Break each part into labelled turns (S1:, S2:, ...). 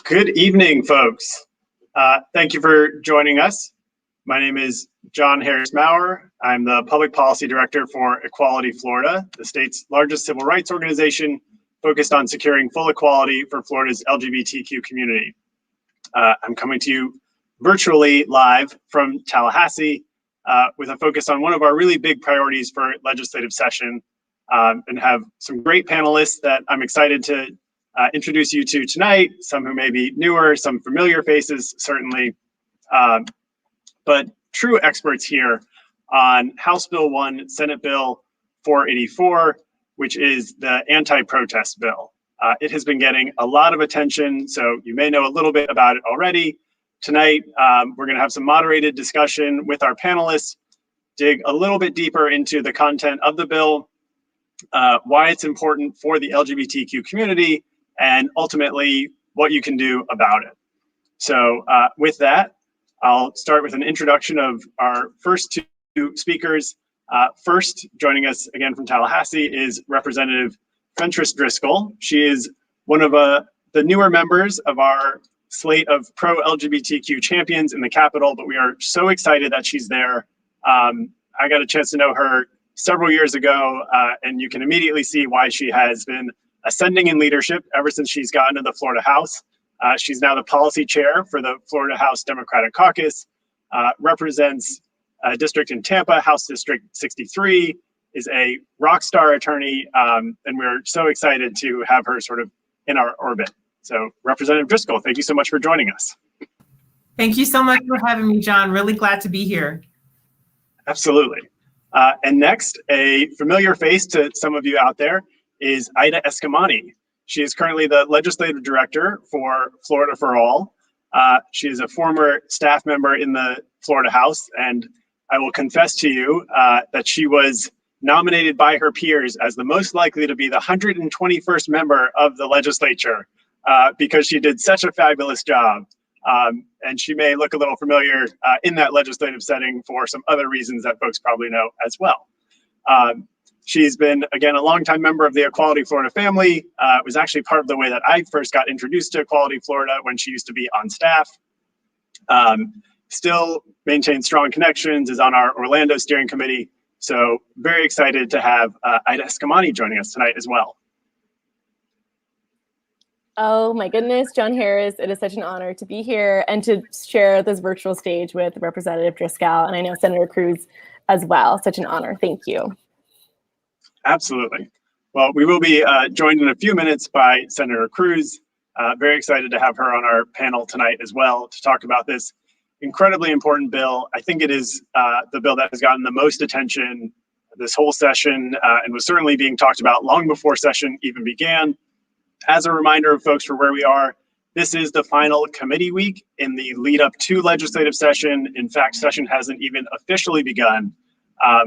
S1: Good evening, folks. Thank you for joining us. My name is John Harris Maurer. I'm the Public Policy Director for Equality Florida, the state's largest civil rights organization focused on securing full equality for Florida's LGBTQ community. I'm coming to you virtually live from Tallahassee with a focus on one of our really big priorities for legislative session, and have some great panelists that I'm excited to introduce you to tonight, some who may be newer, some familiar faces, certainly, but true experts here on House Bill 1, Senate Bill 484, which is the anti-protest bill. It has been getting a lot of attention, so you may know a little bit about it already. Tonight, we're going to have some moderated discussion with our panelists, dig a little bit deeper into the content of the bill, why it's important for the LGBTQ community, and ultimately what you can do about it. So with that, I'll start with an introduction of our first two speakers. First, joining us again from Tallahassee is Representative Fentrice Driskell. She is one of the newer members of our slate of pro-LGBTQ champions in the Capitol, but we are so excited that she's there. I got a chance to know her several years ago, and you can immediately see why she has been ascending in leadership ever since she's gotten to the Florida House. She's now the policy chair for the Florida House Democratic Caucus, represents a district in Tampa, House District 63, is a rock star attorney, and we're so excited to have her sort of in our orbit. So Representative Driskell, thank you so much for joining us.
S2: Thank you so much for having me, John. Really glad to be here.
S1: Absolutely. And next, a familiar face to some of you out there is Ida Eskamani. She is currently the legislative director for Florida for All. She is a former staff member in the Florida House, and I will confess to you that she was nominated by her peers as the most likely to be the 121st member of the legislature because she did such a fabulous job. And she may look a little familiar in that legislative setting for some other reasons that folks probably know as well. She's been, again, a longtime member of the Equality Florida family. It was actually part of the way that I first got introduced to Equality Florida when she used to be on staff. Still maintains strong connections, is on our Orlando steering committee. So very excited to have Ida Eskamani joining us tonight as well.
S3: Oh my goodness, John Harris, it is such an honor to be here and to share this virtual stage with Representative Driskell, and I know Senator Cruz as well. Such an honor. Thank you.
S1: Absolutely. Well, we will be joined in a few minutes by Senator Cruz. Very excited to have her on our panel tonight as well to talk about this incredibly important bill. I think it is the bill that has gotten the most attention this whole session and was certainly being talked about long before session even began. As a reminder of folks for where we are, this is the final committee week in the lead up to legislative session. In fact, session hasn't even officially begun,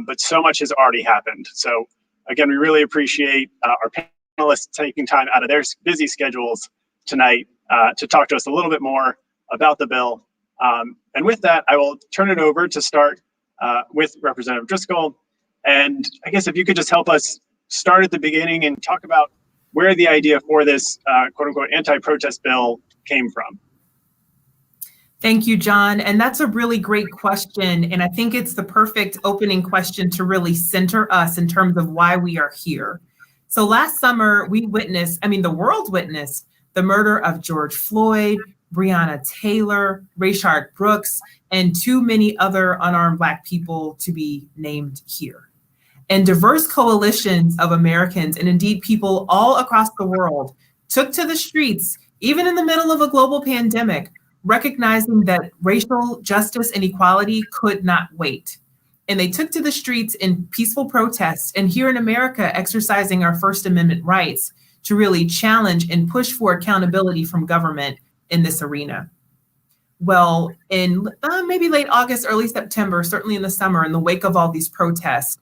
S1: but so much has already happened. So again, we really appreciate our panelists taking time out of their busy schedules tonight to talk to us a little bit more about the bill. And with that, I will turn it over to start with Representative Driskell. And I guess if you could just help us start at the beginning and talk about where the idea for this quote unquote anti-protest bill came from.
S2: Thank you, John. And that's a really great question. And I think it's the perfect opening question to really center us in terms of why we are here. So last summer, the world witnessed the murder of George Floyd, Breonna Taylor, Rayshard Brooks, and too many other unarmed Black people to be named here. And diverse coalitions of Americans, and indeed people all across the world, took to the streets, even in the middle of a global pandemic, recognizing that racial justice and equality could not wait. And they took to the streets in peaceful protests, and here in America, exercising our First Amendment rights to really challenge and push for accountability from government in this arena. Well, in maybe late August, early September, certainly in the summer, in the wake of all these protests,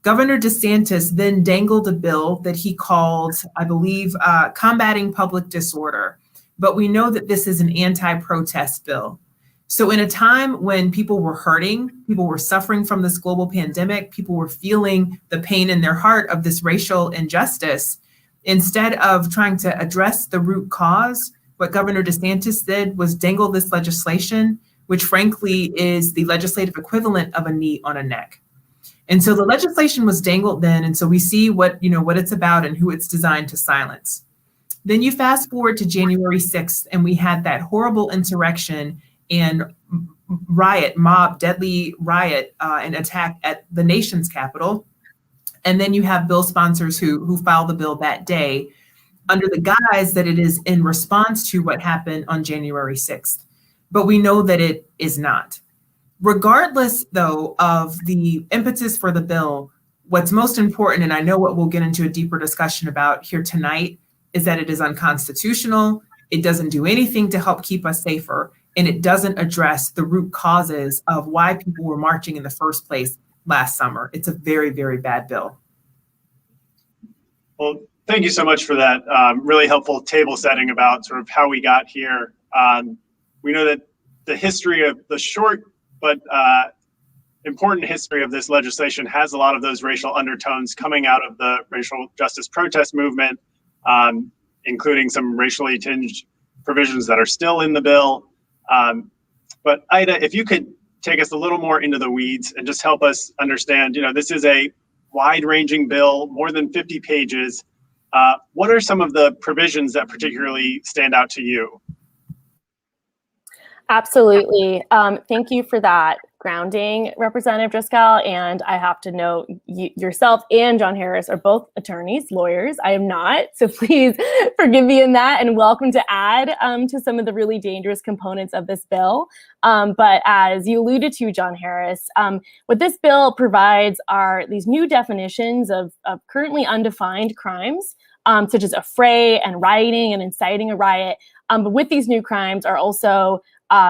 S2: Governor DeSantis then dangled a bill that he called, I believe, combating public disorder. But we know that this is an anti-protest bill. So in a time when people were hurting, people were suffering from this global pandemic, people were feeling the pain in their heart of this racial injustice, instead of trying to address the root cause, What Governor DeSantis did was dangle this legislation, which frankly is the legislative equivalent of a knee on a neck. And so the legislation was dangled then. And so we see what it's about and who it's designed to silence. Then you fast forward to January 6th, and we had that horrible insurrection and deadly riot and attack at the nation's capital. And then you have bill sponsors who filed the bill that day under the guise that it is in response to what happened on January 6th. But we know that it is not. Regardless, though, of the impetus for the bill, what's most important, and I know what we'll get into a deeper discussion about here tonight, is that it is unconstitutional. It doesn't do anything to help keep us safer, and it doesn't address the root causes of why people were marching in the first place last summer. It's a very, very bad bill.
S1: Well, thank you so much for that really helpful table setting about sort of how we got here. We know that the history of the short but important history of this legislation has a lot of those racial undertones coming out of the racial justice protest movement, including some racially tinged provisions that are still in the bill. But Ida, if you could take us a little more into the weeds and just help us understand, this is a wide-ranging bill, more than 50 pages. What are some of the provisions that particularly stand out to you?
S3: Absolutely. Thank you for that grounding, Representative Driskell. And I have to note, yourself and John Harris are both attorneys, lawyers. I am not. So please forgive me in that, and welcome to add to some of the really dangerous components of this bill. But as you alluded to, John Harris, what this bill provides are these new definitions of currently undefined crimes, such as affray and rioting and inciting a riot. But with these new crimes are also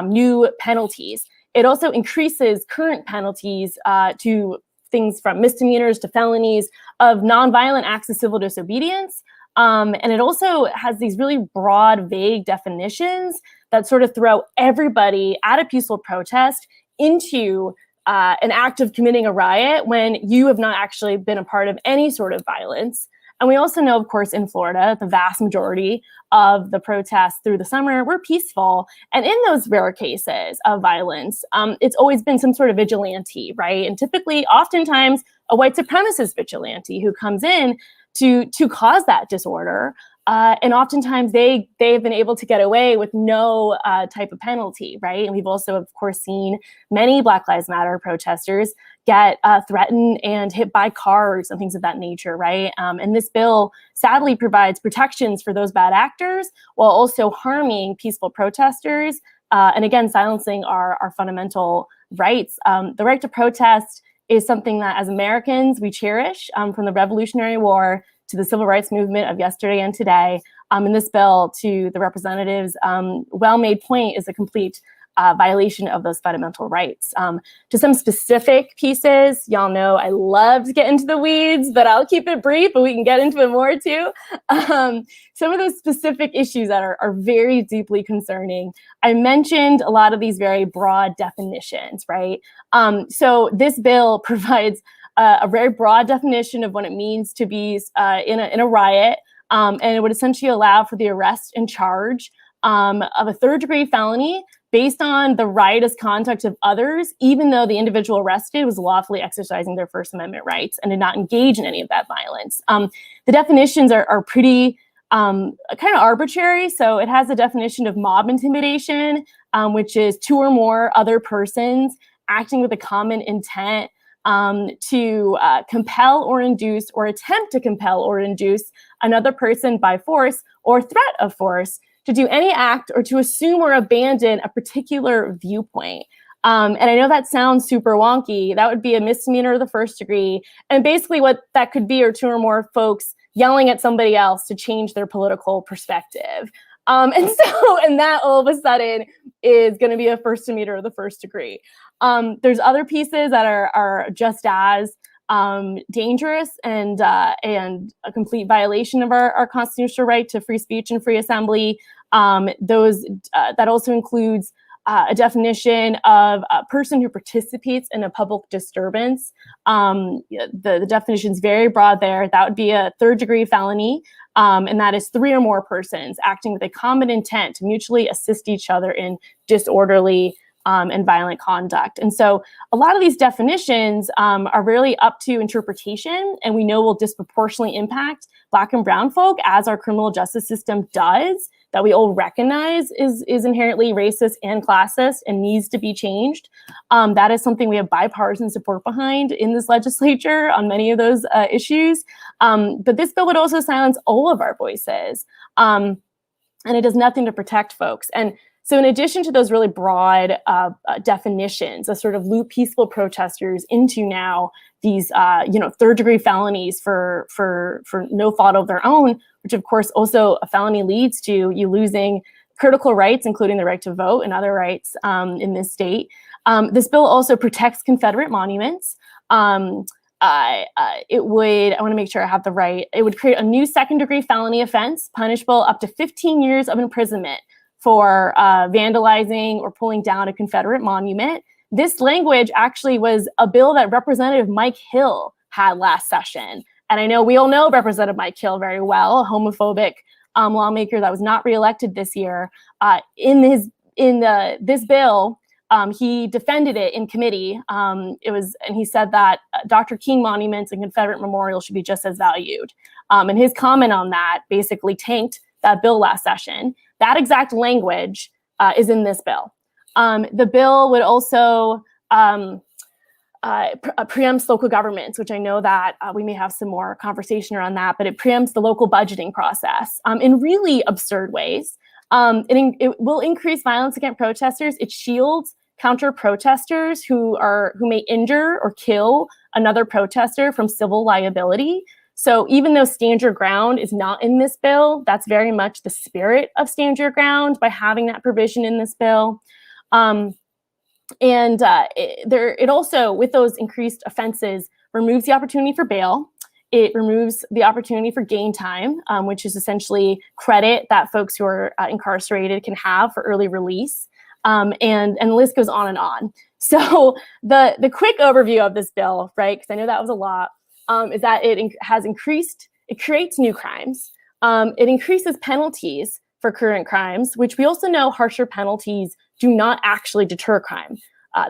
S3: new penalties. It also increases current penalties to things from misdemeanors to felonies of nonviolent acts of civil disobedience. And it also has these really broad, vague definitions that sort of throw everybody at a peaceful protest into an act of committing a riot when you have not actually been a part of any sort of violence. And we also know, of course, in Florida, the vast majority of the protests through the summer were peaceful. And in those rare cases of violence, it's always been some sort of vigilante, right? And typically, oftentimes, a white supremacist vigilante who comes in to cause that disorder. And oftentimes they've been able to get away with no type of penalty, right? And we've also, of course, seen many Black Lives Matter protesters get threatened and hit by cars and things of that nature, right? And this bill sadly provides protections for those bad actors while also harming peaceful protesters and again, silencing our fundamental rights. The right to protest is something that as Americans we cherish, from the Revolutionary War to the civil rights movement of yesterday and today. And this bill, to the representative's well-made point, is a complete violation of those fundamental rights. To some specific pieces, y'all know I love to get into the weeds, but I'll keep it brief, but we can get into it more too. Some of those specific issues that are very deeply concerning. I mentioned a lot of these very broad definitions, right? So this bill provides a very broad definition of what it means to be in a riot, and it would essentially allow for the arrest and charge of a third-degree felony based on the riotous conduct of others, even though the individual arrested was lawfully exercising their First Amendment rights and did not engage in any of that violence. The definitions are pretty kind of arbitrary. So it has a definition of mob intimidation, which is two or more other persons acting with a common intent to compel or induce or attempt to compel or induce another person by force or threat of force to do any act or to assume or abandon a particular viewpoint. And I know that sounds super wonky. That would be a misdemeanor of the first degree. And basically what that could be are two or more folks yelling at somebody else to change their political perspective. And that all of a sudden is going to be a first misdemeanor of the first degree. There's other pieces that are just as dangerous and a complete violation of our constitutional right to free speech and free assembly. That also includes a definition of a person who participates in a public disturbance. The definition is very broad there. That would be a third-degree felony, and that is 3 or more persons acting with a common intent to mutually assist each other in disorderly and violent conduct. And so a lot of these definitions are really up to interpretation, and we know will disproportionately impact Black and brown folk, as our criminal justice system does, that we all recognize is inherently racist and classist and needs to be changed. That is something we have bipartisan support behind in this legislature on many of those issues. But this bill would also silence all of our voices. And it does nothing to protect folks. And so in addition to those really broad definitions that sort of loop peaceful protesters into now these third-degree felonies for no fault of their own, which of course also a felony leads to you losing critical rights, including the right to vote and other rights in this state. This bill also protects Confederate monuments. I want to make sure I have the right, it would create a new second-degree felony offense, punishable up to 15 years of imprisonment for vandalizing or pulling down a Confederate monument. This language actually was a bill that Representative Mike Hill had last session. And I know we all know Representative Mike Hill very well, a homophobic lawmaker that was not reelected this year. This bill, he defended it in committee. And he said that Dr. King monuments and Confederate memorials should be just as valued. And his comment on that basically tanked that bill last session. That exact language is in this bill. The bill would also preempts local governments, which I know that we may have some more conversation around that, but it preempts the local budgeting process in really absurd ways. It will increase violence against protesters. It shields counter-protesters who may injure or kill another protester from civil liability. So even though Stand Your Ground is not in this bill, that's very much the spirit of Stand Your Ground by having that provision in this bill. It also, with those increased offenses, removes the opportunity for bail. It removes the opportunity for gain time, which is essentially credit that folks who are incarcerated can have for early release. And the list goes on and on. So the quick overview of this bill, right, because I know that was a lot, is that it creates new crimes. It increases penalties for current crimes, which we also know harsher penalties do not actually deter crime.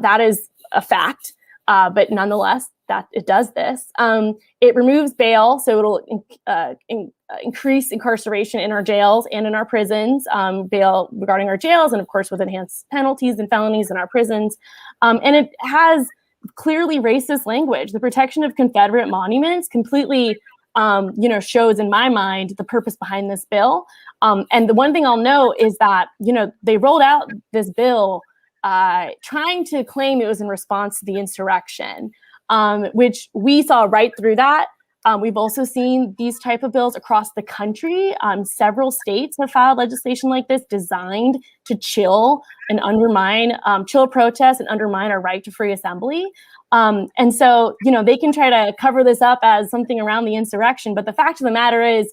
S3: That is a fact, but nonetheless, that it does this. It removes bail, so it'll increase incarceration in our jails and in our prisons, bail regarding our jails, and of course with enhanced penalties and felonies in our prisons. And it has clearly racist language. The protection of Confederate monuments completely shows in my mind the purpose behind this bill. And the one thing I'll note is that, they rolled out this bill trying to claim it was in response to the insurrection, which we saw right through that. We've also seen these type of bills across the country. Several states have filed legislation like this designed to chill and undermine, chill protests and undermine our right to free assembly. And so, they can try to cover this up as something around the insurrection. But the fact of the matter is,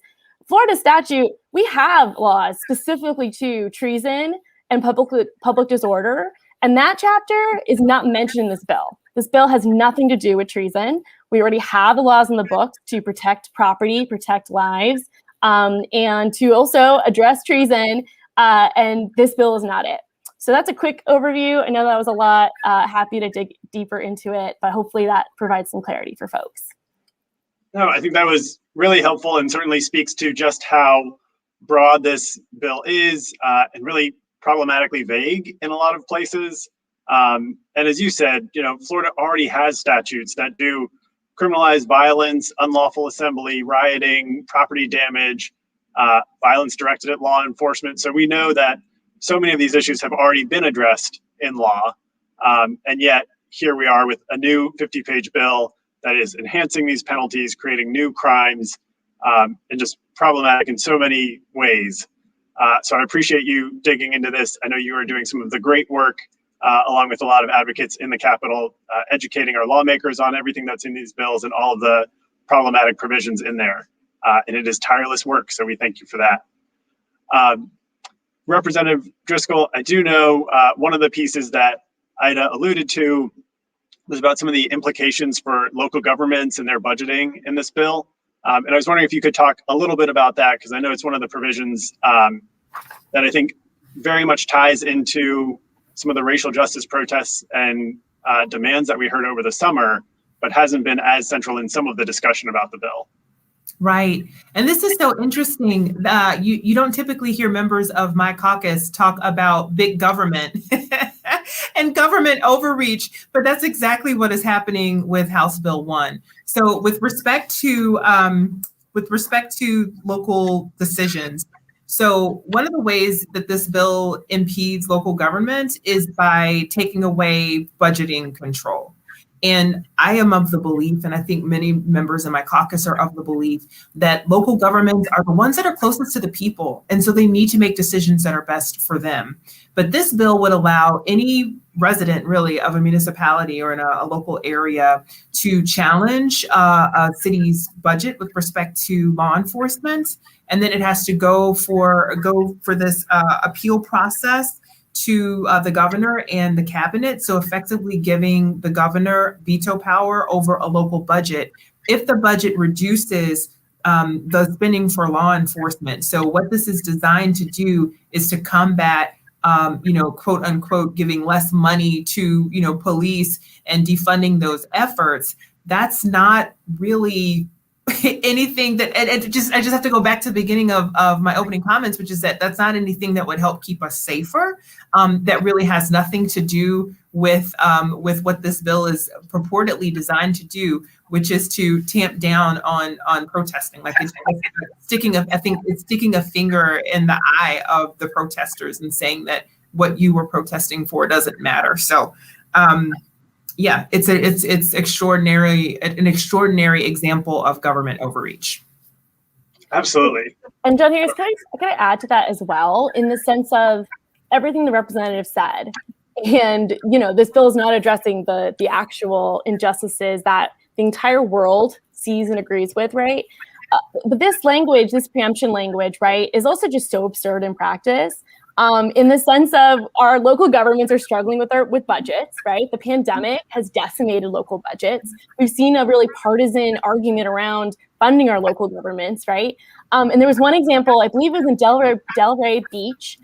S3: Florida statute, we have laws specifically to treason and public disorder. And that chapter is not mentioned in this bill. This bill has nothing to do with treason. We already have the laws in the books to protect property, protect lives, and to also address treason. And this bill is not it. So that's a quick overview. I know that was a lot. Happy to dig deeper into it, but hopefully that provides some clarity for folks.
S1: No, I think that was really helpful and certainly speaks to just how broad this bill is and really problematically vague in a lot of places. And as you said, Florida already has statutes that do criminalize violence, unlawful assembly, rioting, property damage, violence directed at law enforcement. So we know that so many of these issues have already been addressed in law. And yet here we are with a new 50-page bill that is enhancing these penalties, creating new crimes, and just problematic in so many ways. So I appreciate you digging into this. I know you are doing some of the great work along with a lot of advocates in the Capitol, educating our lawmakers on everything that's in these bills and all of the problematic provisions in there. And it is tireless work, so we thank you for that. Representative Driskell, I do know one of the pieces that Ida alluded to was about some of the implications for local governments and their budgeting in this bill. And I was wondering if you could talk a little bit about that, because I know it's one of the provisions that I think very much ties into some of the racial justice protests and demands that we heard over the summer, but hasn't been as central in some of the discussion about the bill.
S2: Right. And this is so interesting. You don't typically hear members of my caucus talk about big government and government overreach, but that's exactly what is happening with House Bill 1. So with respect to local decisions, so one of the ways that this bill impedes local government is by taking away budgeting control. And I am of the belief, and I think many members in my caucus are of the belief, that local governments are the ones that are closest to the people. And so they need to make decisions that are best for them. But this bill would allow any resident really of a municipality or in a local area to challenge a city's budget with respect to law enforcement. And then it has to go for this appeal process to the governor and the cabinet. So effectively giving the governor veto power over a local budget if the budget reduces the spending for law enforcement. So what this is designed to do is to combat, quote unquote, giving less money to, police and defunding those efforts. That's not really anything that, I just have to go back to the beginning of my opening comments, which is that that's not anything that would help keep us safer. That really has nothing to do with what this bill is purportedly designed to do, which is to tamp down on protesting. Like it's sticking a finger in the eye of the protesters and saying that what you were protesting for doesn't matter. So, yeah, it's an extraordinary example of government overreach.
S1: Absolutely.
S3: And John Harris, can I add to that as well, in the sense of everything the representative said, and this bill is not addressing the actual injustices that the entire world sees and agrees with, right? But this language, this preemption language, right, is also just so absurd in practice. In the sense of our local governments are struggling with budgets, right? The pandemic has decimated local budgets. We've seen a really partisan argument around funding our local governments, right? And there was one example, I believe it was in Delray Beach,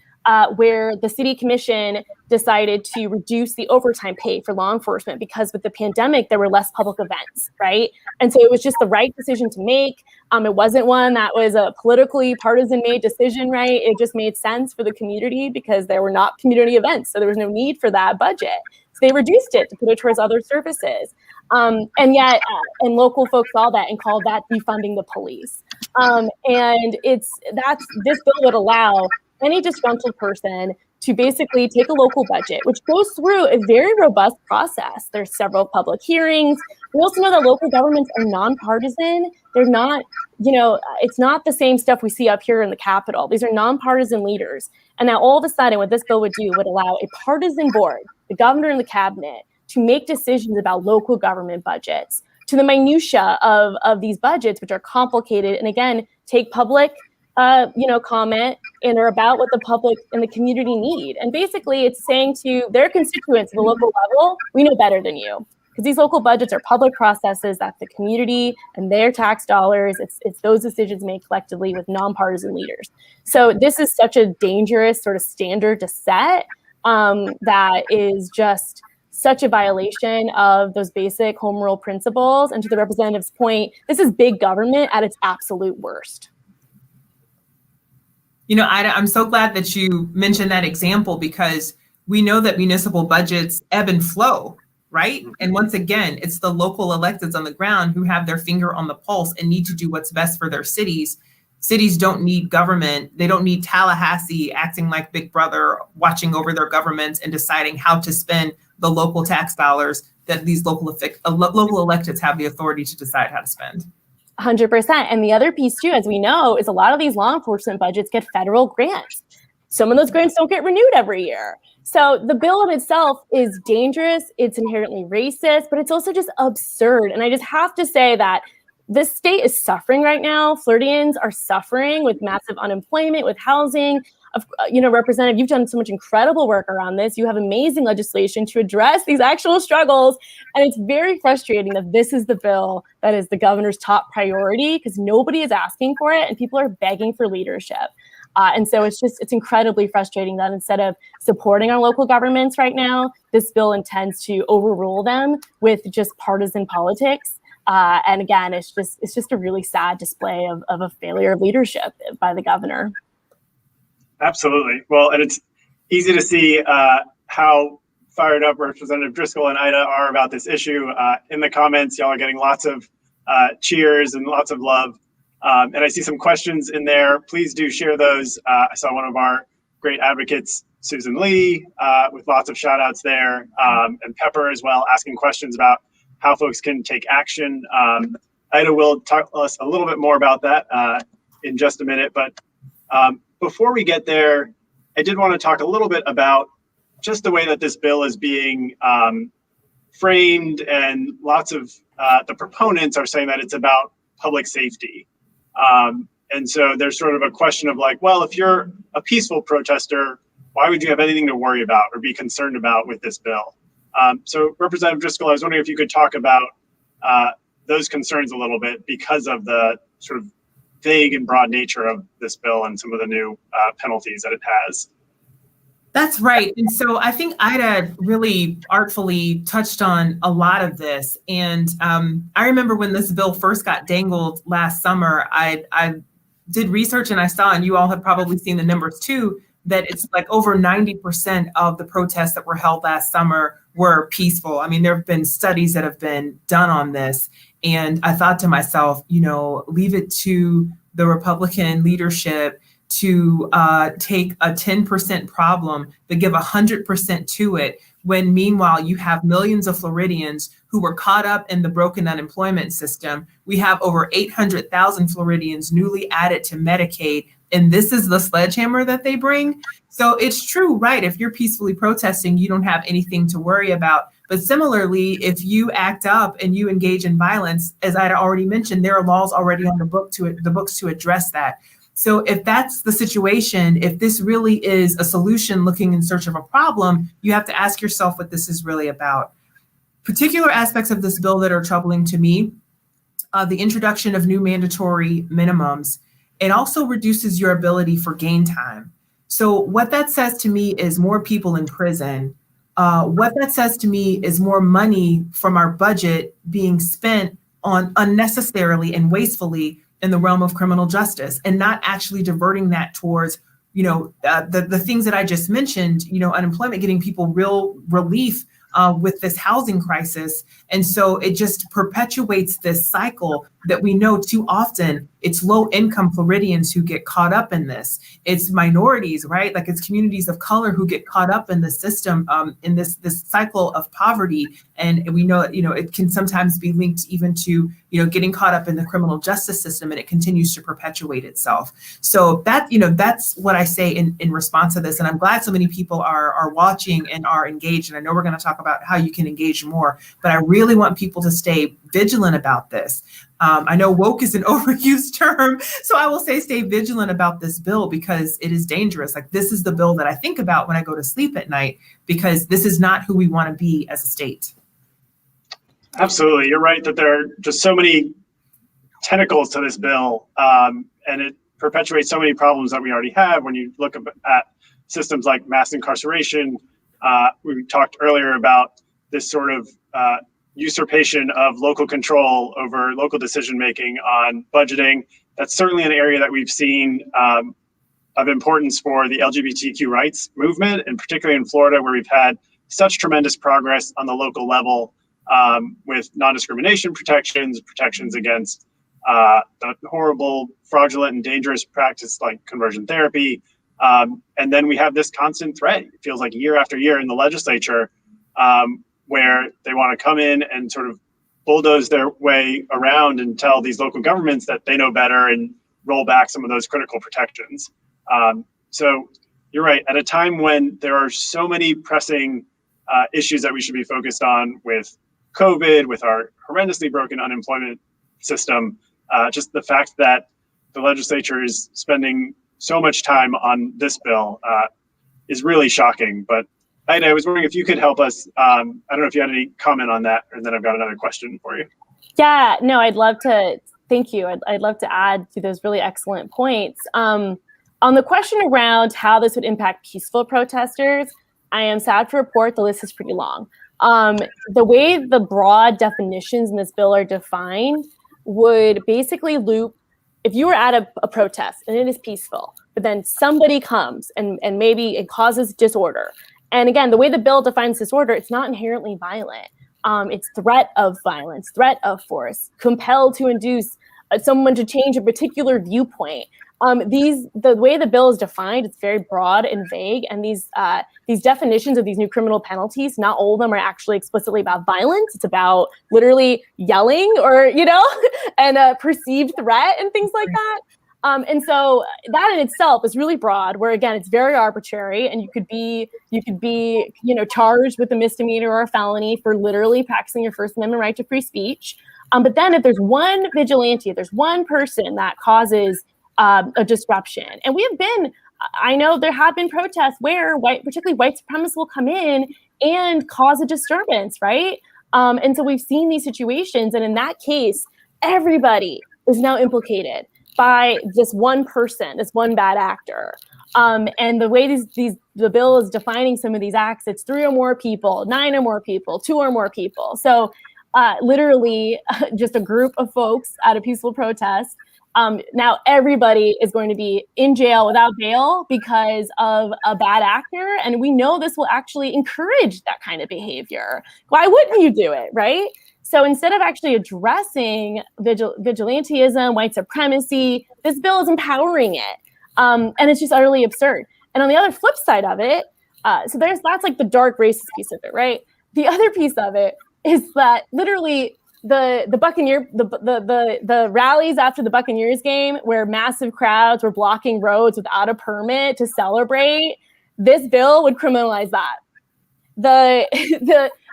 S3: where the city commission decided to reduce the overtime pay for law enforcement because with the pandemic, there were less public events, right? And so it was just the right decision to make. It wasn't one that was a politically partisan made decision, right? It just made sense for the community because there were not community events. So there was no need for that budget. So they reduced it to put it towards other services. And local folks saw that and called that defunding the police. This bill would allow any disgruntled person to basically take a local budget, which goes through a very robust process. There's several public hearings. We also know that local governments are nonpartisan. They're not, it's not the same stuff we see up here in the Capitol. These are nonpartisan leaders. And now all of a sudden what this bill would do would allow a partisan board, the governor and the cabinet, to make decisions about local government budgets, to the minutia of these budgets, which are complicated, and again, take public comment and are about what the public and the community need. And basically it's saying to their constituents at the local level, we know better than you. Because these local budgets are public processes that the community and their tax dollars, it's those decisions made collectively with nonpartisan leaders. So this is such a dangerous sort of standard to set that is just such a violation of those basic home rule principles. And to the representative's point, this is big government at its absolute worst.
S2: Ida, I'm so glad that you mentioned that example because we know that municipal budgets ebb and flow, right? And once again, it's the local electeds on the ground who have their finger on the pulse and need to do what's best for their cities. Cities don't need government. They don't need Tallahassee acting like Big Brother, watching over their governments and deciding how to spend the local tax dollars that these local electeds have the authority to decide how to spend.
S3: 100%. And the other piece too, as we know, is a lot of these law enforcement budgets get federal grants. Some of those grants don't get renewed every year. So the bill in itself is dangerous. It's inherently racist, but it's also just absurd. And I just have to say that this state is suffering right now. Floridians are suffering with massive unemployment, with housing. Representative, you've done so much incredible work around this. You have amazing legislation to address these actual struggles. And it's very frustrating that this is the bill that is the governor's top priority, because nobody is asking for it and people are begging for leadership. And so it's incredibly frustrating that instead of supporting our local governments right now, this bill intends to overrule them with just partisan politics. And again, it's just a really sad display of a failure of leadership by the governor.
S1: Absolutely. Well, and it's easy to see how fired up Representative Driskell and Ida are about this issue. In the comments, y'all are getting lots of cheers and lots of love. And I see some questions in there. Please do share those. I saw one of our great advocates, Susan Lee, with lots of shout outs there, and Pepper as well, asking questions about how folks can take action. Ida will talk to us a little bit more about that in just a minute. But before we get there, I did want to talk a little bit about just the way that this bill is being framed, and lots of the proponents are saying that it's about public safety. And so there's sort of a question of like, well, if you're a peaceful protester, why would you have anything to worry about or be concerned about with this bill? So Representative Driskell, I was wondering if you could talk about those concerns a little bit because of the sort of vague and broad nature of this bill and some of the new penalties that it has.
S2: That's right. And so I think Ida really artfully touched on a lot of this. And I remember when this bill first got dangled last summer, I did research and I saw, and you all have probably seen the numbers too, that it's like over 90% of the protests that were held last summer were peaceful. I mean, there have been studies that have been done on this. And I thought to myself, leave it to the Republican leadership to take a 10% problem, but give 100% to it, when meanwhile you have millions of Floridians who were caught up in the broken unemployment system. We have over 800,000 Floridians newly added to Medicaid, and this is the sledgehammer that they bring. So it's true, right? If you're peacefully protesting, you don't have anything to worry about. But similarly, if you act up and you engage in violence, as I already mentioned, there are laws already on the books to address that. So if that's the situation, if this really is a solution looking in search of a problem, you have to ask yourself what this is really about. Particular aspects of this bill that are troubling to me, the introduction of new mandatory minimums. It also reduces your ability for gain time. So what that says to me is more people in prison. What that says to me is more money from our budget being spent on unnecessarily and wastefully in the realm of criminal justice, and not actually diverting that towards, the things that I just mentioned, unemployment, getting people real relief with this housing crisis. And so it just perpetuates this cycle that we know too often. It's low income Floridians who get caught up in this. It's minorities, right? Like it's communities of color who get caught up in the system, in this cycle of poverty. And we know, it can sometimes be linked even to, getting caught up in the criminal justice system, and it continues to perpetuate itself. So that, that's what I say in response to this. And I'm glad so many people are watching and are engaged. And I know we're going to talk about how you can engage more, but I really want people to stay vigilant about this. I know woke is an overused term, so I will say stay vigilant about this bill, because it is dangerous. Like, this is the bill that I think about when I go to sleep at night, because this is not who we want to be as a state.
S1: Absolutely. You're right that there are just so many tentacles to this bill, and it perpetuates so many problems that we already have. When you look at systems like mass incarceration, we talked earlier about this sort of usurpation of local control over local decision-making on budgeting. That's certainly an area that we've seen of importance for the LGBTQ rights movement, and particularly in Florida, where we've had such tremendous progress on the local level with non-discrimination protections against the horrible, fraudulent, and dangerous practice like conversion therapy. And then we have this constant threat, it feels like year after year in the legislature, where they want to come in and sort of bulldoze their way around and tell these local governments that they know better and roll back some of those critical protections. So you're right, at a time when there are so many pressing issues that we should be focused on with COVID, with our horrendously broken unemployment system, just the fact that the legislature is spending so much time on this bill is really shocking. But Ida, I was wondering if you could help us. I don't know if you had any comment on that, and then I've got another question for you.
S3: Yeah, no, I'd love to. Thank you. I'd love to add to those really excellent points. On the question around how this would impact peaceful protesters, I am sad to report the list is pretty long. The way the broad definitions in this bill are defined would basically loop, if you were at a protest and it is peaceful, but then somebody comes and maybe it causes disorder. And again, the way the bill defines disorder, it's not inherently violent. It's threat of violence, threat of force, compelled to induce someone to change a particular viewpoint. The way the bill is defined, it's very broad and vague, and these definitions of these new criminal penalties, not all of them are actually explicitly about violence. It's about literally yelling or, and a perceived threat and things like that. And so that in itself is really broad, where again, it's very arbitrary, and you could be, charged with a misdemeanor or a felony for literally practicing your First Amendment right to free speech. But then if there's one vigilante, if there's one person that causes a disruption, and I know there have been protests where particularly white supremacists will come in and cause a disturbance, right? And so we've seen these situations, and in that case, everybody is now implicated by this one person, this one bad actor. And the way the bill is defining some of these acts, it's 3 or more people, 9 or more people, 2 or more people. So literally just a group of folks at a peaceful protest. Now everybody is going to be in jail without bail because of a bad actor. And we know this will actually encourage that kind of behavior. Why wouldn't you do it, right? So instead of actually addressing vigilantism, white supremacy, this bill is empowering it. And it's just utterly absurd. And on the other flip side of it, so that's like the dark racist piece of it, right? The other piece of it is that literally the rallies after the Buccaneers game, where massive crowds were blocking roads without a permit to celebrate, this bill would criminalize that.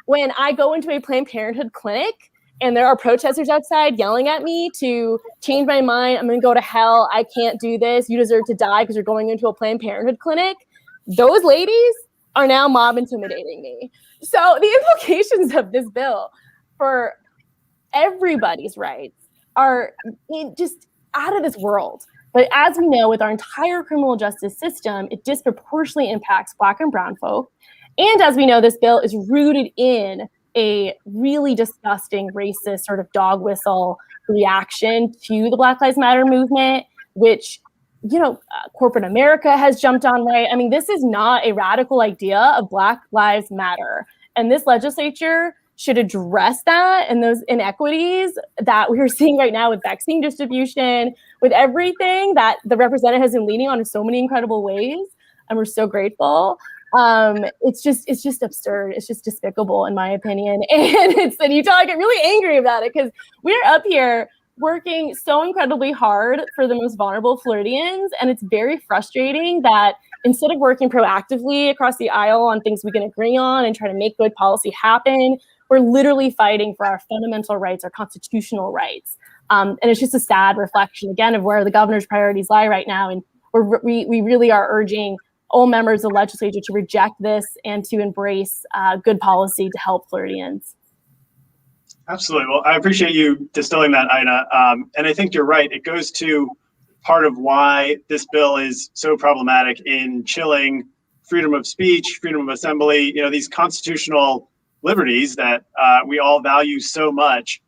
S3: When I go into a Planned Parenthood clinic and there are protesters outside yelling at me to change my mind, I'm going to go to hell, I can't do this, you deserve to die because you're going into a Planned Parenthood clinic, those ladies are now mob intimidating me. So the implications of this bill for everybody's rights are just out of this world. But as we know, with our entire criminal justice system, it disproportionately impacts Black and brown folk. And as we know, this bill is rooted in a really disgusting, racist sort of dog whistle reaction to the Black Lives Matter movement, which, corporate America has jumped on, right? I mean, this is not a radical idea of Black Lives Matter. And this legislature should address that and those inequities that we're seeing right now with vaccine distribution, with everything that the representative has been leading on in so many incredible ways. And we're so grateful. It's just absurd. It's just despicable, in my opinion. And you I get really angry about it because we're up here working so incredibly hard for the most vulnerable Floridians. And it's very frustrating that instead of working proactively across the aisle on things we can agree on and try to make good policy happen, we're literally fighting for our fundamental rights, our constitutional rights. And it's just a sad reflection, again, of where the governor's priorities lie right now. And we really are urging all members of the legislature to reject this and to embrace good policy to help Floridians.
S1: Absolutely. Well, I appreciate you distilling that, Ida. And I think you're right. It goes to part of why this bill is so problematic in chilling freedom of speech, freedom of assembly, these constitutional liberties that we all value so much,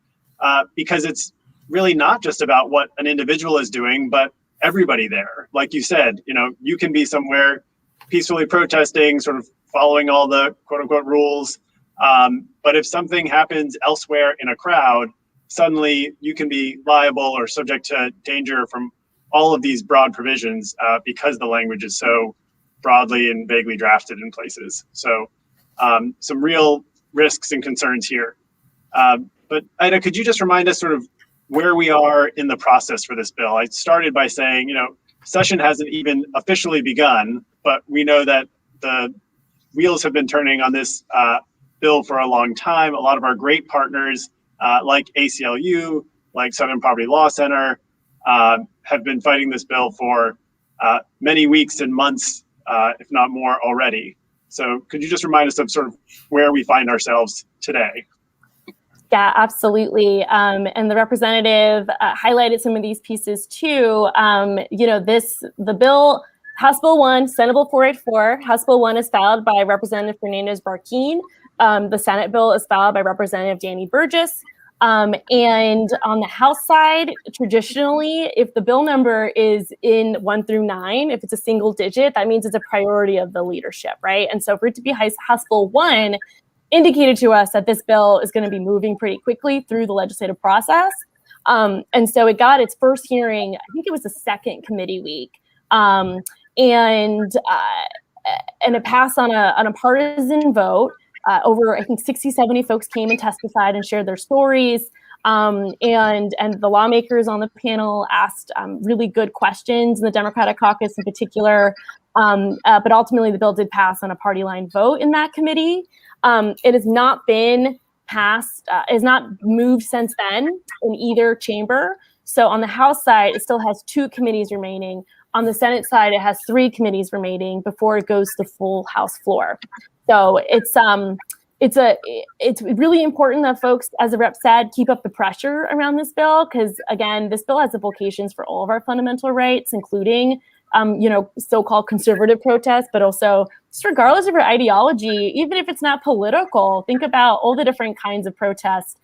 S1: because it's really not just about what an individual is doing, but everybody there. Like you said, you can be somewhere peacefully protesting, sort of following all the quote unquote rules. But if something happens elsewhere in a crowd, suddenly you can be liable or subject to danger from all of these broad provisions because the language is so broadly and vaguely drafted in places. So some real risks and concerns here. But Ida, could you just remind us sort of where we are in the process for this bill? I started by saying, session hasn't even officially begun, but we know that the wheels have been turning on this bill for a long time. A lot of our great partners like ACLU, like Southern Poverty Law Center, have been fighting this bill for many weeks and months, if not more already. So could you just remind us of sort of where we find ourselves today?
S3: Yeah, absolutely. And the representative highlighted some of these pieces too. The bill, House Bill 1, Senate Bill 484, House Bill 1 is filed by Representative Fernandez Barquin. The Senate bill is filed by Representative Danny Burgess. And on the House side, traditionally, if the bill number is in 1 through 9, if it's a single digit, that means it's a priority of the leadership, right? And so for it to be House Bill 1 indicated to us that this bill is going to be moving pretty quickly through the legislative process. And so it got its first hearing, I think it was the second committee week. And it passed on a partisan vote. Over, I think, 60, 70 folks came and testified and shared their stories. And the lawmakers on the panel asked really good questions in the Democratic caucus in particular. But ultimately, the bill did pass on a party line vote in that committee. It has not been passed, has not moved since then in either chamber. So on the House side, it still has 2 committees remaining. On the Senate side, it has 3 committees remaining before it goes to the full House floor. So it's really important that folks, as the rep said, keep up the pressure around this bill, because again, this bill has implications for all of our fundamental rights, including so-called conservative protests, but also just regardless of your ideology, even if it's not political, think about all the different kinds of protests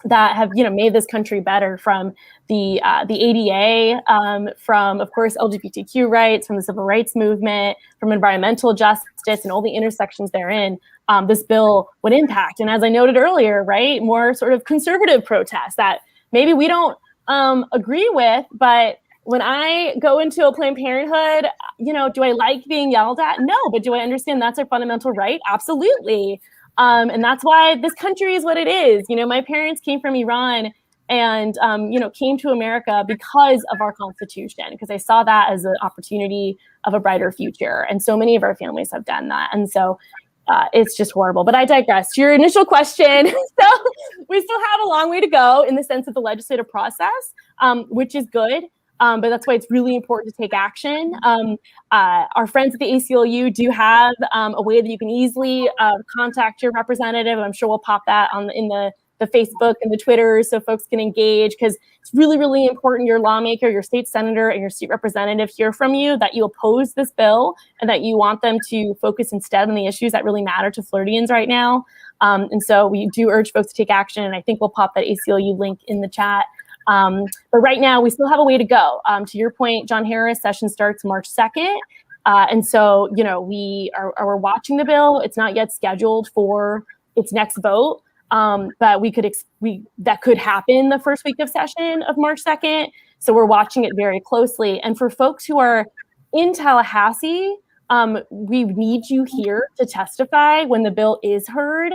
S3: that have made this country better, from the ADA, from of course LGBTQ rights, from the civil rights movement, from environmental justice and all the intersections therein. This bill would impact, and as I noted earlier, right, more sort of conservative protests that maybe we don't agree with, but when I go into a Planned Parenthood, do I like being yelled at? No, but do I understand that's our fundamental right? Absolutely. And that's why this country is what it is. My parents came from Iran and, came to America because of our Constitution, because I saw that as an opportunity of a brighter future. And so many of our families have done that. And so it's just horrible. But I digress. To your initial question, so we still have a long way to go in the sense of the legislative process, which is good. But that's why it's really important to take action. Our friends at the ACLU do have a way that you can easily contact your representative. I'm sure we'll pop that in the Facebook and the Twitter so folks can engage, because it's really, really important your lawmaker, your state senator, and your state representative hear from you that you oppose this bill and that you want them to focus instead on the issues that really matter to Floridians right now. And so we do urge folks to take action, and I think we'll pop that ACLU link in the chat. But right now, we still have a way to go. To your point, John Harris, session starts March 2nd. And so, we're watching the bill. It's not yet scheduled for its next vote. But that could happen the first week of session of March 2nd. So we're watching it very closely. And for folks who are in Tallahassee, we need you here to testify when the bill is heard.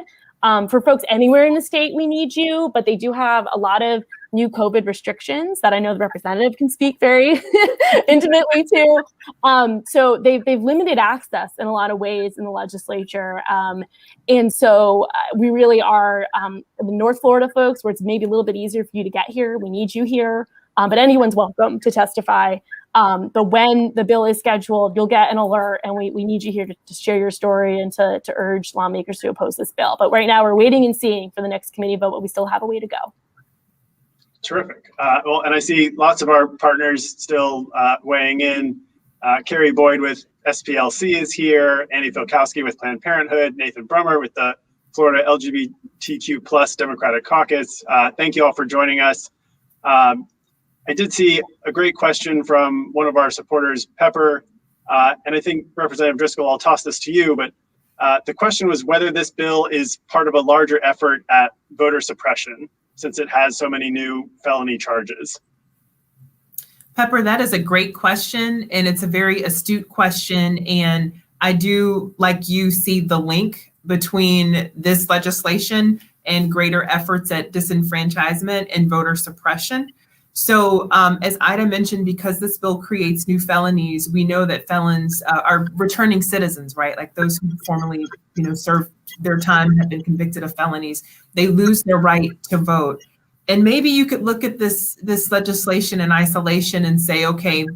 S3: For folks anywhere in the state, we need you, but they do have a lot of new COVID restrictions that I know the representative can speak very intimately to. So they've limited access in a lot of ways in the legislature. And so we really are the North Florida folks, where it's maybe a little bit easier for you to get here. We need you here, but anyone's welcome to testify. But when the bill is scheduled, you'll get an alert, and we need you here to share your story and to urge lawmakers to oppose this bill. But right now, we're waiting and seeing for the next committee vote, but we still have a way to go.
S1: Terrific. Well, and I see lots of our partners still weighing in. Carrie Boyd with SPLC is here, Annie Filkowski with Planned Parenthood, Nathan Brummer with the Florida LGBTQ plus Democratic Caucus. Thank you all for joining us. I did see a great question from one of our supporters, Pepper, and I think Representative Driskell, I'll toss this to you, but the question was whether this bill is part of a larger effort at voter suppression, since it has so many new felony charges.
S2: Pepper, that is a great question, and it's a very astute question. And I do, like you, see the link between this legislation and greater efforts at disenfranchisement and voter suppression. So as Ida mentioned, because this bill creates new felonies, we know that felons are returning citizens, right? Like those who formerly, served their time and have been convicted of felonies, they lose their right to vote. And maybe you could look at this legislation in isolation and say, okay,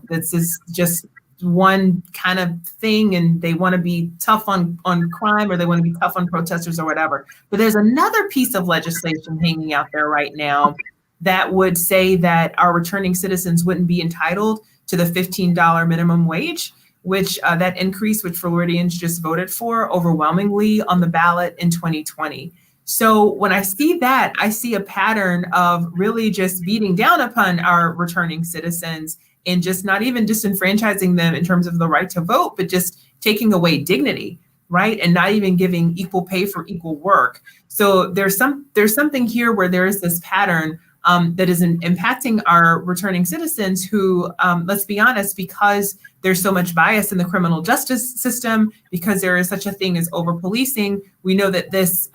S2: this is just one kind of thing, and they want to be tough on crime, or they want to be tough on protesters or whatever. But there's another piece of legislation hanging out there right now that would say that our returning citizens wouldn't be entitled to the $15 minimum wage, which that increase, which Floridians just voted for overwhelmingly on the ballot in 2020. So when I see that, I see a pattern of really just beating down upon our returning citizens and just not even disenfranchising them in terms of the right to vote, but just taking away dignity, right? And not even giving equal pay for equal work. So there's something here where there is this pattern that is impacting our returning citizens who, let's be honest, because there's so much bias in the criminal justice system, because there is such a thing as over-policing, we know that this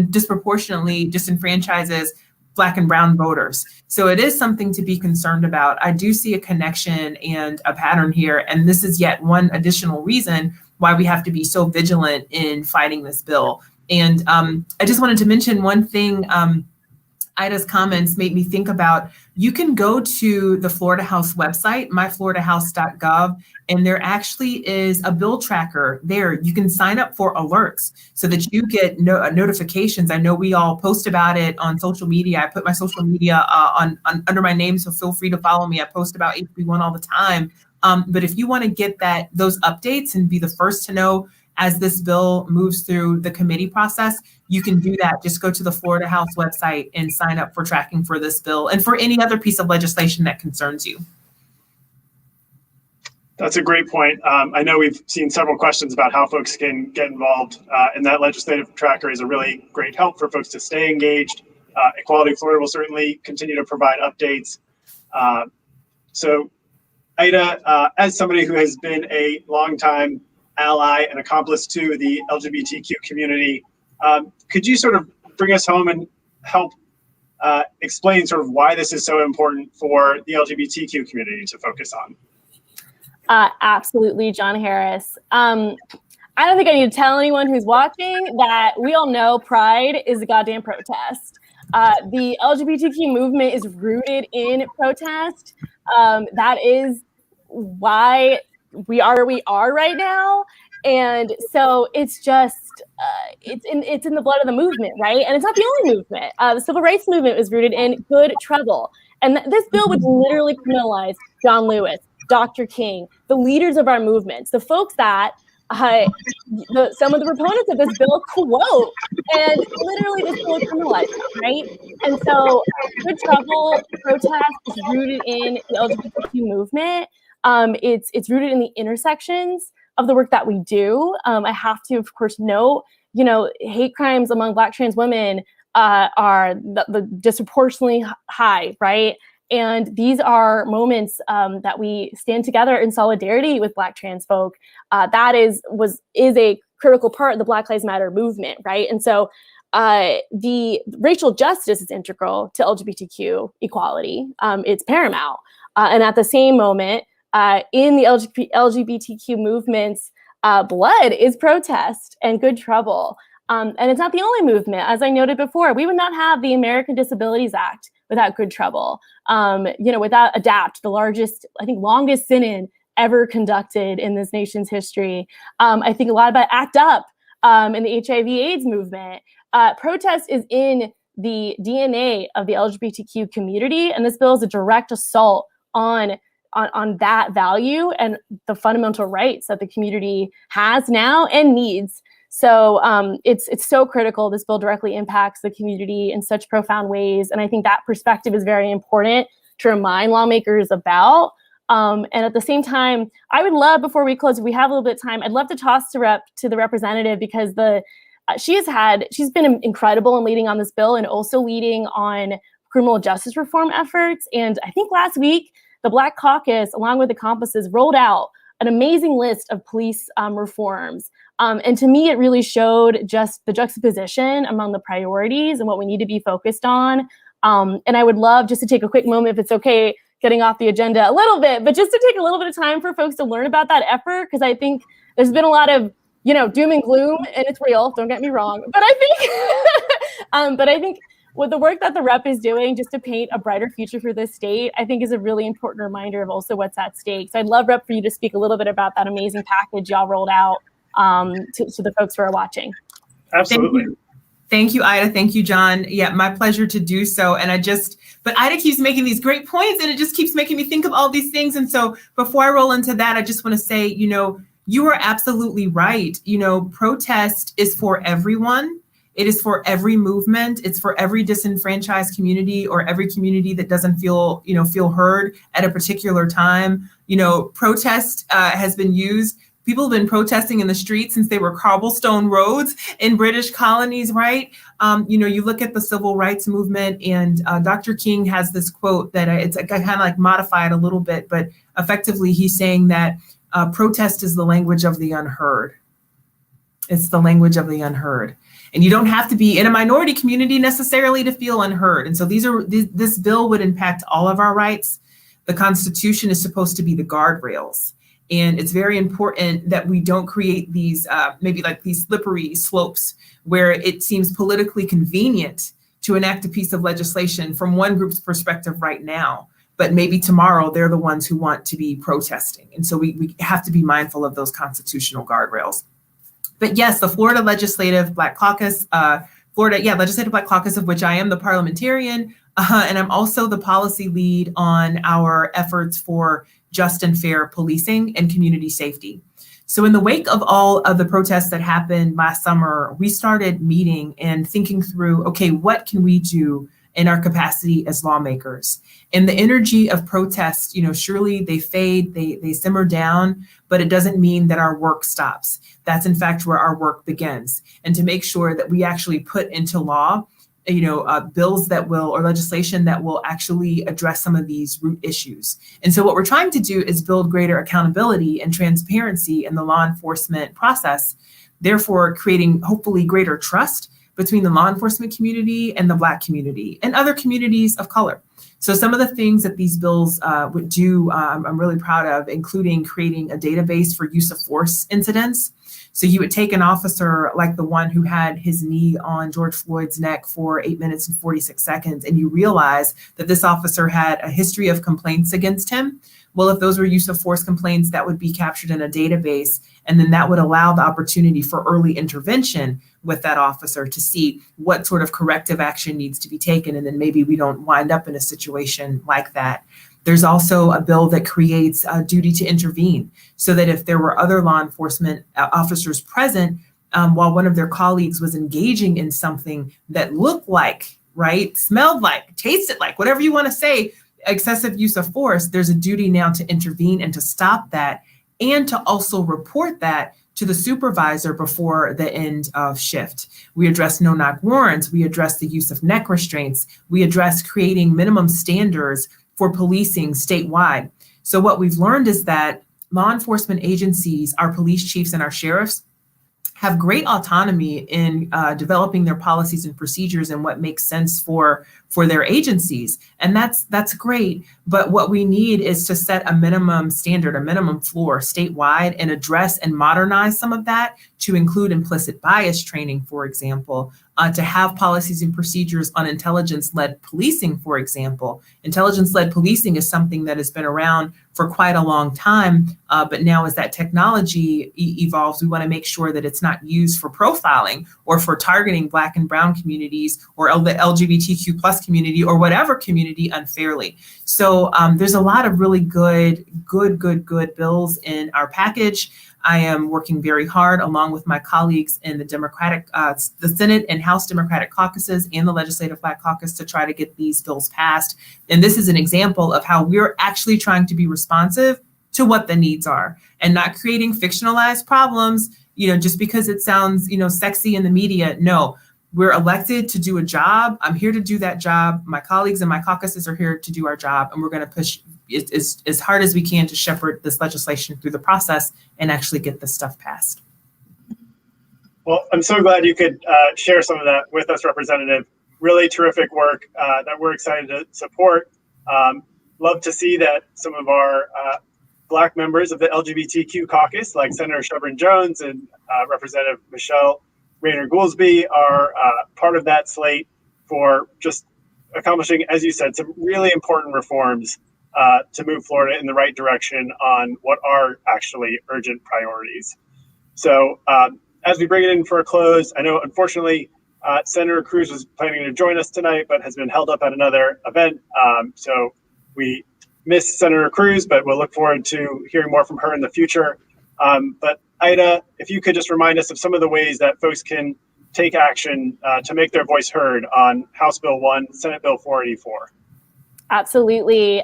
S2: disproportionately disenfranchises Black and brown voters. So it is something to be concerned about. I do see a connection and a pattern here, and this is yet one additional reason why we have to be so vigilant in fighting this bill. And I just wanted to mention one thing. Ida's comments made me think about, you can go to the Florida House website, myfloridahouse.gov, and there actually is a bill tracker there. You can sign up for alerts so that you get notifications. I know we all post about it on social media. I put my social media on under my name, so feel free to follow me. I post about HB1 all the time. But if you want to get those updates and be the first to know as this bill moves through the committee process, you can do that. Just go to the Florida House website and sign up for tracking for this bill and for any other piece of legislation that concerns you.
S1: That's a great point. I know we've seen several questions about how folks can get involved, and that legislative tracker is a really great help for folks to stay engaged. Equality Florida will certainly continue to provide updates. So Ida, as somebody who has been a longtime ally and accomplice to the LGBTQ community, could you sort of bring us home and help explain sort of why this is so important for the LGBTQ community to focus on?
S3: Absolutely, John Harris. I don't think I need to tell anyone who's watching that we all know pride is a goddamn protest. The LGBTQ movement is rooted in protest. That is why we are where we are right now. And so it's just, it's in the blood of the movement, right? And it's not the only movement. The civil rights movement was rooted in good trouble. And this bill would literally criminalize John Lewis, Dr. King, the leaders of our movements, the folks that some of the proponents of this bill quote, and literally this bill is criminalized, right? And so good trouble protest is rooted in the LGBTQ movement. It's rooted in the intersections of the work that we do. I have to, of course, note, hate crimes among Black trans women are the disproportionately high, right? And these are moments that we stand together in solidarity with Black trans folk. That is a critical part of the Black Lives Matter movement, right? And so the racial justice is integral to LGBTQ equality. It's paramount. And at the same moment, in the LGBTQ movement's blood is protest and good trouble. And it's not the only movement. As I noted before, we would not have the American Disabilities Act without good trouble. Without ADAPT, the largest, I think, longest sit-in ever conducted in this nation's history. I think a lot about ACT UP and the HIV/AIDS movement. Protest is in the DNA of the LGBTQ community, and this bill is a direct assault on that value and the fundamental rights that the community has now and needs. So it's so critical. This bill directly impacts the community in such profound ways. And I think that perspective is very important to remind lawmakers about. And at the same time, I would love, before we close, if we have a little bit of time, I'd love to toss to the representative, because she's been incredible in leading on this bill and also leading on criminal justice reform efforts. And I think last week, the Black Caucus, along with accomplices, rolled out an amazing list of police reforms. And to me, it really showed just the juxtaposition among the priorities and what we need to be focused on. And I would love just to take a quick moment, if it's okay, getting off the agenda a little bit, but just to take a little bit of time for folks to learn about that effort, because I think there's been a lot of, doom and gloom, and it's real, don't get me wrong. But I think what the work that the rep is doing just to paint a brighter future for this state, I think is a really important reminder of also what's at stake. So I'd love, Rep, for you to speak a little bit about that amazing package y'all rolled out to the folks who are watching.
S1: Absolutely.
S2: Thank you, Ida. Thank you, John. Yeah, my pleasure to do so. And but Ida keeps making these great points, and it just keeps making me think of all these things. And so before I roll into that, I just want to say, you are absolutely right. Protest is for everyone. It is for every movement. It's for every disenfranchised community or every community that doesn't feel heard at a particular time. Protest has been used. People have been protesting in the streets since they were cobblestone roads in British colonies, right? You look at the civil rights movement, and Dr. King has this quote that it's kind of like modified a little bit, but effectively he's saying that protest is the language of the unheard. It's the language of the unheard. And you don't have to be in a minority community necessarily to feel unheard. And so this bill would impact all of our rights. The Constitution is supposed to be the guardrails. And it's very important that we don't create these maybe like these slippery slopes where it seems politically convenient to enact a piece of legislation from one group's perspective right now, but maybe tomorrow they're the ones who want to be protesting. And so we have to be mindful of those constitutional guardrails. But yes, the Florida Legislative Black Caucus, Legislative Black Caucus, of which I am the parliamentarian, and I'm also the policy lead on our efforts for just and fair policing and community safety. So in the wake of all of the protests that happened last summer, we started meeting and thinking through, okay, what can we do in our capacity as lawmakers? And the energy of protest, surely they fade, they simmer down, but it doesn't mean that our work stops. That's in fact where our work begins. And to make sure that we actually put into law bills that will, or legislation that will actually address some of these root issues. And so what we're trying to do is build greater accountability and transparency in the law enforcement process, therefore creating hopefully greater trust between the law enforcement community and the Black community and other communities of color. So some of the things that these bills would do, I'm really proud of, including creating a database for use of force incidents. So you would take an officer like the one who had his knee on George Floyd's neck for 8 minutes and 46 seconds, and you realize that this officer had a history of complaints against him. Well, if those were use of force complaints, that would be captured in a database, and then that would allow the opportunity for early intervention with that officer to see what sort of corrective action needs to be taken, and then maybe we don't wind up in a situation like that. There's also a bill that creates a duty to intervene so that if there were other law enforcement officers present while one of their colleagues was engaging in something that looked like, right, smelled like, tasted like, whatever you want to say, excessive use of force, there's a duty now to intervene and to stop that, and to also report that to the supervisor before the end of shift. We address no-knock warrants. We address the use of neck restraints. We address creating minimum standards for policing statewide. So what we've learned is that law enforcement agencies, our police chiefs and our sheriffs, have great autonomy in developing their policies and procedures and what makes sense for their agencies. And that's great. But what we need is to set a minimum standard, a minimum floor statewide, and address and modernize some of that to include implicit bias training, for example, to have policies and procedures on intelligence-led policing, for example. Intelligence-led policing is something that has been around for quite a long time, but now as that technology evolves, we want to make sure that it's not used for profiling or for targeting Black and brown communities or the LGBTQ plus community or whatever community unfairly. So there's a lot of really good bills in our package. I am working very hard along with my colleagues in the the Senate and House Democratic caucuses and the Legislative Black Caucus to try to get these bills passed. And this is an example of how we're actually trying to be responsive to what the needs are and not creating fictionalized problems, just because it sounds, sexy in the media. No, we're elected to do a job. I'm here to do that job. My colleagues and my caucuses are here to do our job, and we're going to push as hard as we can to shepherd this legislation through the process and actually get this stuff passed.
S1: Well, I'm so glad you could share some of that with us, Representative. Really terrific work that we're excited to support. Love to see that some of our Black members of the LGBTQ caucus, like Senator Shelburne Jones and Representative Michelle Rayner Goolsby, are part of that slate. for just accomplishing, as you said, some really important reforms to move Florida in the right direction on what are actually urgent priorities. So as we bring it in for a close, I know unfortunately Senator Cruz was planning to join us tonight, but has been held up at another event. So we miss Senator Cruz, but we'll look forward to hearing more from her in the future. But Ida, if you could just remind us of some of the ways that folks can take action to make their voice heard on House Bill 1, Senate Bill 484.
S3: Absolutely.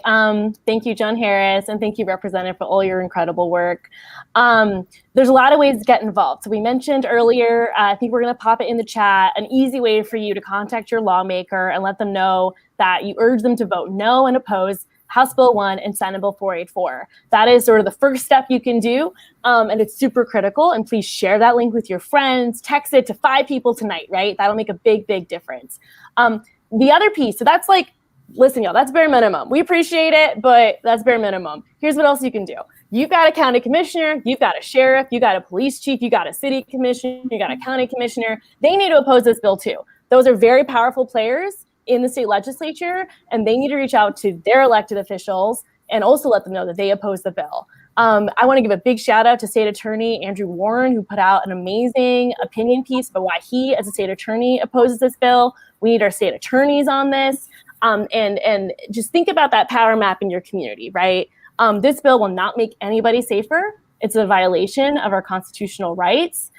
S3: Thank you, John Harris, and thank you, Representative, for all your incredible work. There's a lot of ways to get involved. So we mentioned earlier, I think we're going to pop it in the chat, an easy way for you to contact your lawmaker and let them know that you urge them to vote no and oppose House Bill 1 and Senate Bill 484. That is sort of the first step you can do, and it's super critical. And please share that link with your friends, text it to 5 people tonight, right? That'll make a big, big difference. The other piece, so that's like, listen, y'all, that's bare minimum. We appreciate it, but that's bare minimum. Here's what else you can do. You've got a county commissioner, you've got a sheriff, you got a police chief, you got a city commissioner, you got a county commissioner. They need to oppose this bill too. Those are very powerful players in the state legislature, and they need to reach out to their elected officials and also let them know that they oppose the bill. I want to give a big shout out to State Attorney Andrew Warren, who put out an amazing opinion piece about why he, as a state attorney, opposes this bill. We need our state attorneys on this. And just think about that power map in your community, right? This bill will not make anybody safer. It's a violation of our constitutional rights.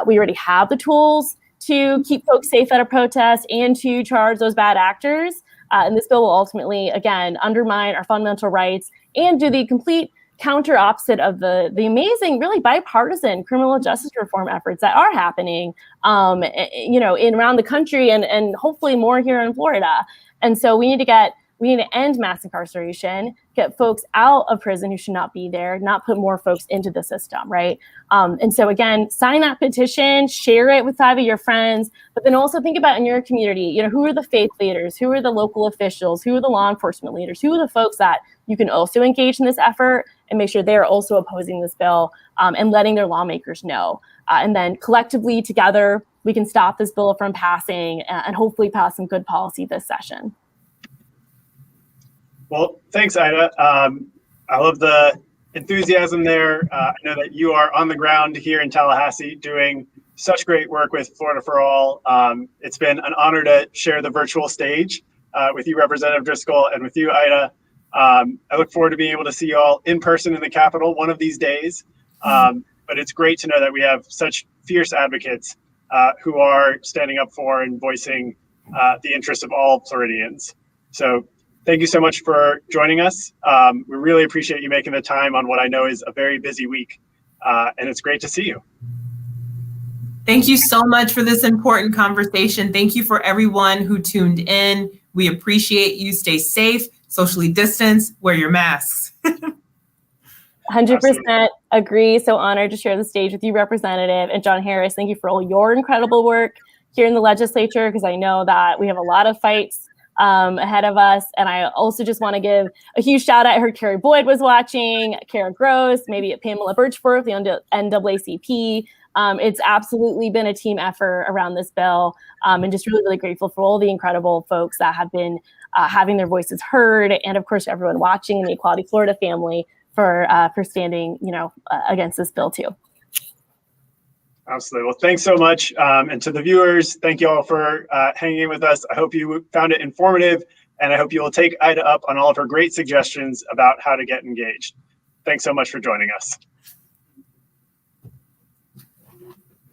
S3: We already have the tools to keep folks safe at a protest and to charge those bad actors. And this bill will ultimately, again, undermine our fundamental rights and do the complete counter opposite of the amazing, really bipartisan criminal justice reform efforts that are happening, in around the country and hopefully more here in Florida. And so we need to end mass incarceration, get folks out of prison who should not be there, not put more folks into the system, right? And so again, sign that petition, share it with 5 of your friends, but then also think about in your community, who are the faith leaders, who are the local officials, who are the law enforcement leaders, who are the folks that you can also engage in this effort and make sure they're also opposing this bill and letting their lawmakers know. And then collectively together, we can stop this bill from passing and hopefully pass some good policy this session.
S1: Well, thanks, Ida. I love the enthusiasm there. I know that you are on the ground here in Tallahassee doing such great work with Florida for All. It's been an honor to share the virtual stage with you, Representative Driskell, and with you, Ida. I look forward to being able to see you all in person in the Capitol one of these days. But it's great to know that we have such fierce advocates who are standing up for and voicing the interests of all Floridians. So thank you so much for joining us. We really appreciate you making the time on what I know is a very busy week, and it's great to see you.
S2: Thank you so much for this important conversation. Thank you for everyone who tuned in. We appreciate you. Stay safe, socially distance, wear your masks.
S3: 100% agree. So honored to share the stage with you, Representative. And John Harris, thank you for all your incredible work here in the legislature, because I know that we have a lot of fights ahead of us. And I also just want to give a huge shout out. I heard Carrie Boyd was watching, Kara Gross, maybe Pamela Birchworth, the NAACP. It's absolutely been a team effort around this bill, and just really, really grateful for all the incredible folks that have been having their voices heard. And of course, everyone watching in the Equality Florida family for standing, against this bill too.
S1: Absolutely. Well, thanks so much. And to the viewers, thank you all for hanging in with us. I hope you found it informative, and I hope you will take Ida up on all of her great suggestions about how to get engaged. Thanks so much for joining us.